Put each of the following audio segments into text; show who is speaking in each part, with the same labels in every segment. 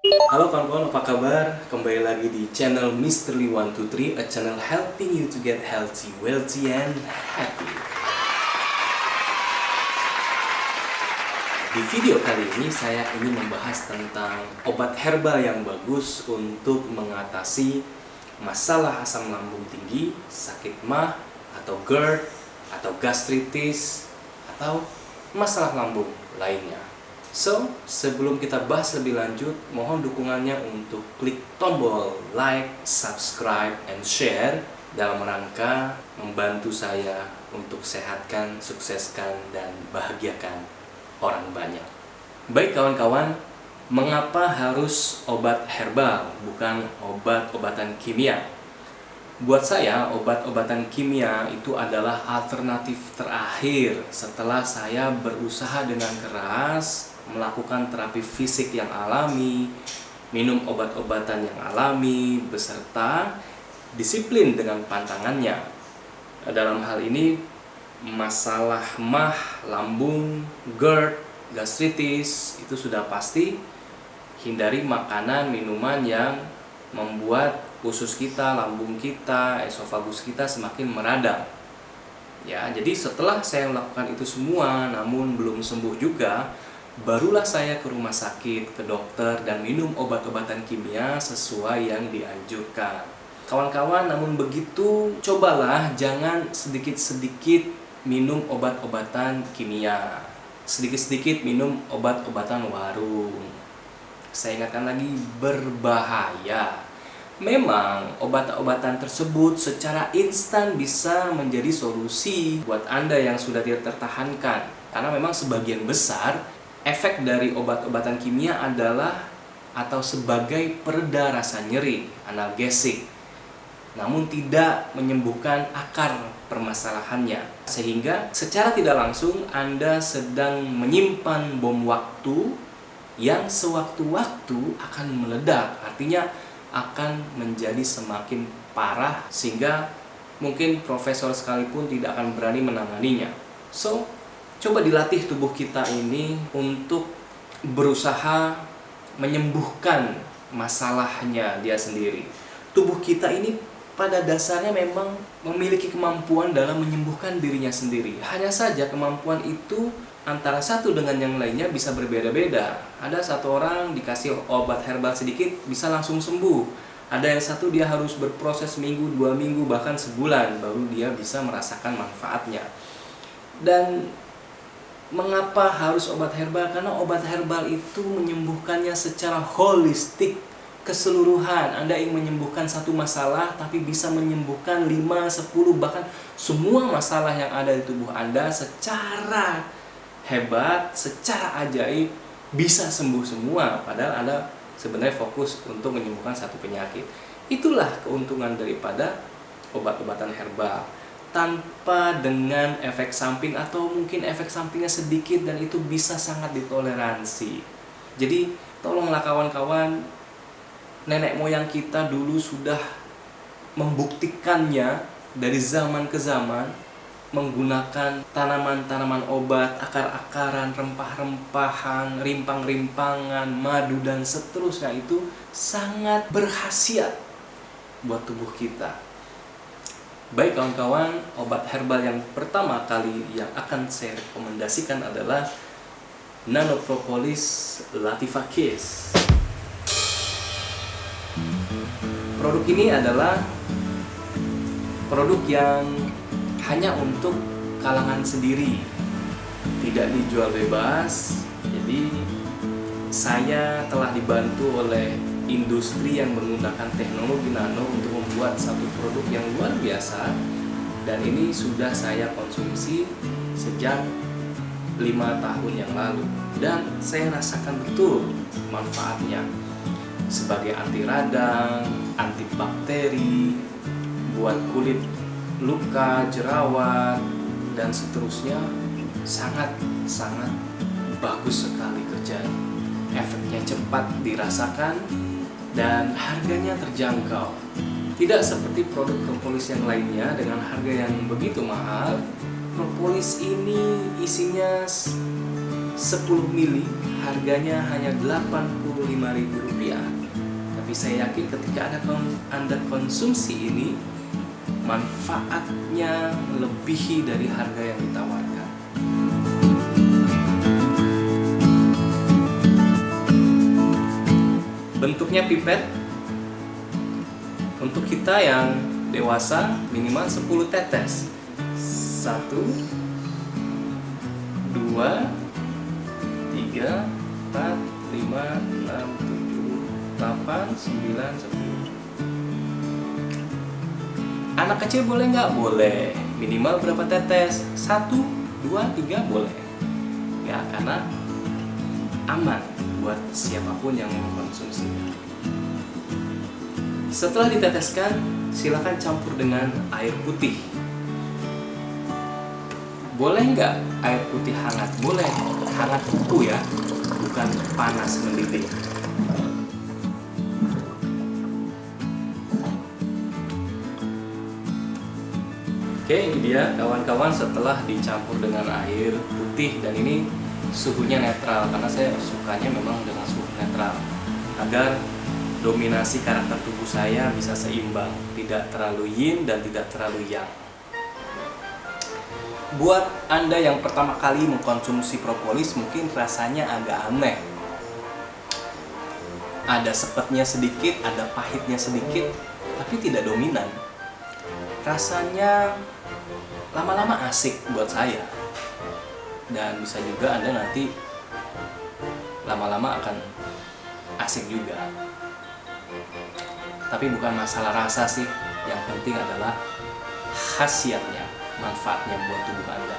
Speaker 1: Halo kawan-kawan, apa kabar? Kembali lagi di channel Mr. Lee123, a channel helping you to get healthy, wealthy, and happy. Di video kali ini saya ingin membahas tentang obat herbal yang bagus untuk mengatasi masalah asam lambung tinggi, sakit MAH, atau GERD, atau gastritis, atau masalah lambung lainnya. So, sebelum kita bahas lebih lanjut, mohon dukungannya untuk klik tombol like, subscribe, and share dalam rangka membantu saya untuk sehatkan, sukseskan, dan bahagiakan orang banyak. Baik kawan-kawan, mengapa harus obat herbal, bukan obat-obatan kimia? Buat saya, obat-obatan kimia itu adalah alternatif terakhir setelah saya berusaha dengan keras melakukan terapi fisik yang alami, minum obat-obatan yang alami, beserta disiplin dengan pantangannya. Dalam hal ini, masalah MAH, lambung, GERD, gastritis, itu sudah pasti hindari makanan, minuman yang membuat usus kita, lambung kita, esofagus kita semakin meradang. Ya, jadi setelah saya melakukan itu semua namun belum sembuh juga, barulah saya ke rumah sakit, ke dokter, dan minum obat-obatan kimia sesuai yang dianjurkan. Kawan-kawan, namun begitu, cobalah jangan sedikit-sedikit minum obat-obatan kimia. Sedikit-sedikit minum obat-obatan warung. Saya ingatkan lagi, berbahaya. Memang obat-obatan tersebut secara instan bisa menjadi solusi buat Anda yang sudah tidak tertahankan. Karena memang sebagian besar efek dari obat-obatan kimia adalah atau sebagai pereda rasa nyeri, analgesik, namun tidak menyembuhkan akar permasalahannya. Sehingga secara tidak langsung Anda sedang menyimpan bom waktu yang sewaktu-waktu akan meledak. Artinya akan menjadi semakin parah sehingga mungkin profesor sekalipun tidak akan berani menanganinya. So, coba dilatih tubuh kita ini untuk berusaha menyembuhkan masalahnya dia sendiri. Tubuh kita ini pada dasarnya memang memiliki kemampuan dalam menyembuhkan dirinya sendiri. Hanya saja kemampuan itu antara satu dengan yang lainnya bisa berbeda-beda. Ada satu orang dikasih obat herbal sedikit bisa langsung sembuh. Ada yang satu dia harus berproses minggu, 2 minggu, bahkan sebulan baru dia bisa merasakan manfaatnya. Dan mengapa harus obat herbal? Karena obat herbal itu menyembuhkannya secara holistik, keseluruhan. Anda ingin menyembuhkan satu masalah, tapi bisa menyembuhkan 5, 10, bahkan semua masalah yang ada di tubuh Anda secara hebat, secara ajaib, bisa sembuh semua. Padahal Anda sebenarnya fokus untuk menyembuhkan satu penyakit. Itulah keuntungan daripada obat-obatan herbal. Tanpa dengan efek samping atau mungkin efek sampingnya sedikit dan itu bisa sangat ditoleransi. Jadi tolonglah kawan-kawan, nenek moyang kita dulu sudah membuktikannya dari zaman ke zaman menggunakan tanaman-tanaman obat, akar-akaran, rempah-rempahan, rimpang-rimpangan, madu, dan seterusnya itu sangat berkhasiat buat tubuh kita. Baik kawan-kawan, obat herbal yang pertama kali yang akan saya rekomendasikan adalah Nanopropolis latifakis. Produk ini adalah produk yang hanya untuk kalangan sendiri, tidak dijual bebas. Jadi saya telah dibantu oleh industri yang menggunakan teknologi nano untuk membuat satu produk yang luar biasa, dan ini sudah saya konsumsi sejak 5 tahun yang lalu dan saya rasakan betul manfaatnya sebagai anti radang, antibakteri, buat kulit luka, jerawat, dan seterusnya. Sangat-sangat bagus sekali kerjanya. Efeknya cepat dirasakan dan harganya terjangkau. Tidak seperti produk propolis yang lainnya dengan harga yang begitu mahal. Propolis ini isinya 10 mili, harganya hanya 85.000 Rp65.000. Tapi saya yakin ketika Anda konsumsi ini, manfaatnya melebihi dari harga yang ditawarkan. Bentuknya pipet. Untuk kita yang dewasa minimal 10 tetes. 1, 2, 3, 4, 5, 6, 7, 8, 9, 10. Anak kecil boleh nggak? Boleh. Minimal berapa tetes? 1, 2, 3 boleh. Ya, karena aman buat siapapun yang mengkonsumsinya. Setelah diteteskan, silakan campur dengan air putih. Boleh nggak air putih hangat? Boleh. Hangat kuku ya, bukan panas mendidih. Oke, ini dia kawan-kawan setelah dicampur dengan air putih, dan ini suhunya netral karena saya sukanya memang dengan suhu netral agar dominasi karakter tubuh saya bisa seimbang, tidak terlalu yin dan tidak terlalu yang. Buat Anda yang pertama kali mengkonsumsi propolis mungkin rasanya agak aneh. Ada sepetnya sedikit, ada pahitnya sedikit, tapi tidak dominan. Rasanya lama-lama asik buat saya. Dan bisa juga Anda nanti lama-lama akan asik juga. Tapi bukan masalah rasa sih, yang penting adalah khasiatnya, manfaatnya buat tubuh Anda.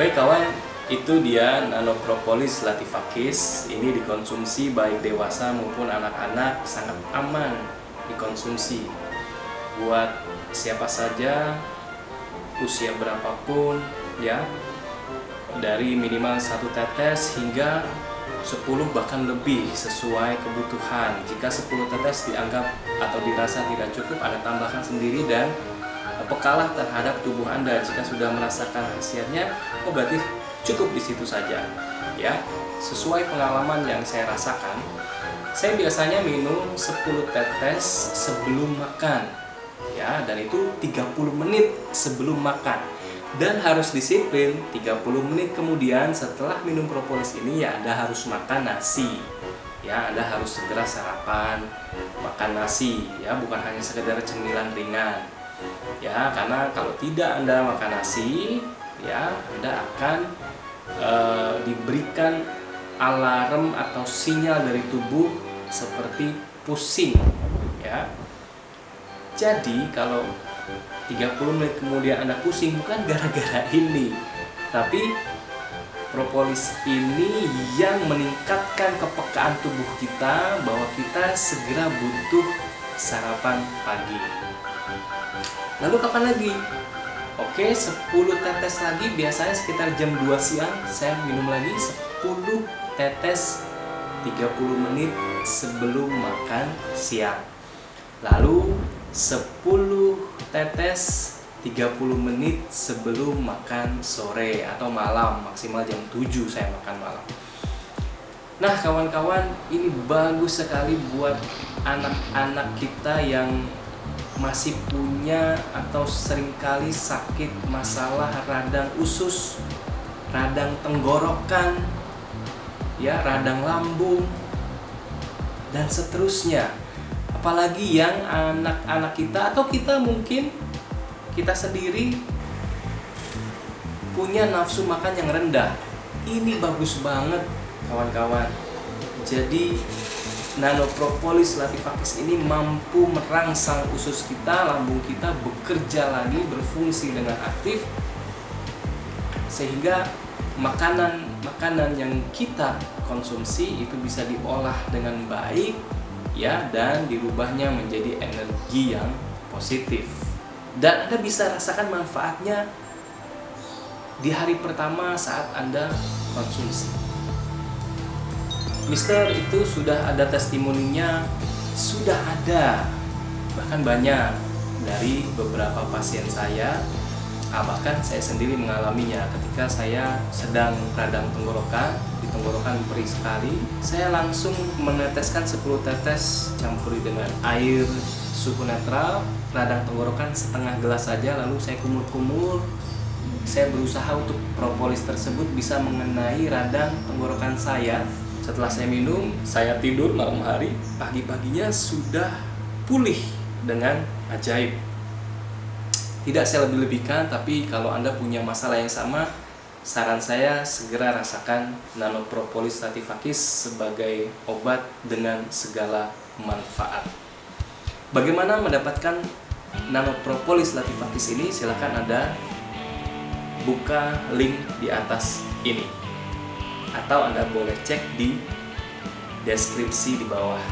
Speaker 1: Baik kawan, itu dia Nano Propolis Latifakis. Ini dikonsumsi baik dewasa maupun anak-anak, sangat aman dikonsumsi buat siapa saja, usia berapapun ya, dari minimal 1 tetes hingga 10 bahkan lebih sesuai kebutuhan. Jika 10 tetes dianggap atau dirasa tidak cukup, Anda tambahkan sendiri dan pekalah terhadap tubuh Anda. Jika sudah merasakan khasiatnya, berarti cukup di situ saja ya. Sesuai pengalaman yang saya rasakan, saya biasanya minum 10 tetes sebelum makan ya, dan itu 30 menit sebelum makan. Dan harus disiplin, 30 menit kemudian setelah minum propolis ini ya Anda harus makan nasi. Ya, Anda harus segera sarapan, makan nasi ya, bukan hanya sekedar cemilan ringan. Ya, karena kalau tidak Anda makan nasi, ya Anda akan diberikan alarm atau sinyal dari tubuh seperti pusing ya. Jadi kalau 30 menit kemudian Anda pusing, bukan gara-gara ini, tapi propolis ini yang meningkatkan kepekaan tubuh kita bahwa kita segera butuh sarapan pagi. Lalu kapan lagi? Oke, 10 tetes lagi, biasanya sekitar jam 2 siang saya minum lagi 10 tetes 30 menit sebelum makan siang. Lalu 10 tetes 30 menit sebelum makan sore atau malam, maksimal jam 7 saya makan malam. Nah kawan-kawan, ini bagus sekali buat anak-anak kita yang masih punya atau seringkali sakit masalah radang usus, radang tenggorokan, ya, radang lambung, dan seterusnya. Apalagi yang anak-anak kita atau kita mungkin kita sendiri punya nafsu makan yang rendah. Ini bagus banget kawan-kawan. Jadi Nano Propolis Latifakis ini mampu merangsang usus kita, lambung kita bekerja lagi, berfungsi dengan aktif, sehingga makanan yang kita konsumsi itu bisa diolah dengan baik ya, dan dirubahnya menjadi energi yang positif. Dan Anda bisa rasakan manfaatnya di hari pertama saat Anda konsumsi. Mister, itu sudah ada testimoninya, sudah ada, bahkan banyak dari beberapa pasien saya, bahkan saya sendiri mengalaminya ketika saya sedang radang tenggorokan, di tenggorokan perih sekali, saya langsung meneteskan 10 tetes campuri dengan air suhu netral, radang tenggorokan setengah gelas saja, lalu saya kumur-kumur. Saya berusaha untuk propolis tersebut bisa mengenai radang tenggorokan saya. Setelah saya minum, saya tidur malam hari, pagi-paginya sudah pulih dengan ajaib. Tidak saya lebih-lebihkan, tapi kalau Anda punya masalah yang sama, saran saya segera rasakan Nanopropolis latifakis sebagai obat dengan segala manfaat. Bagaimana mendapatkan Nanopropolis latifakis ini? Silakan Anda buka link di atas ini, atau Anda boleh cek di deskripsi di bawah.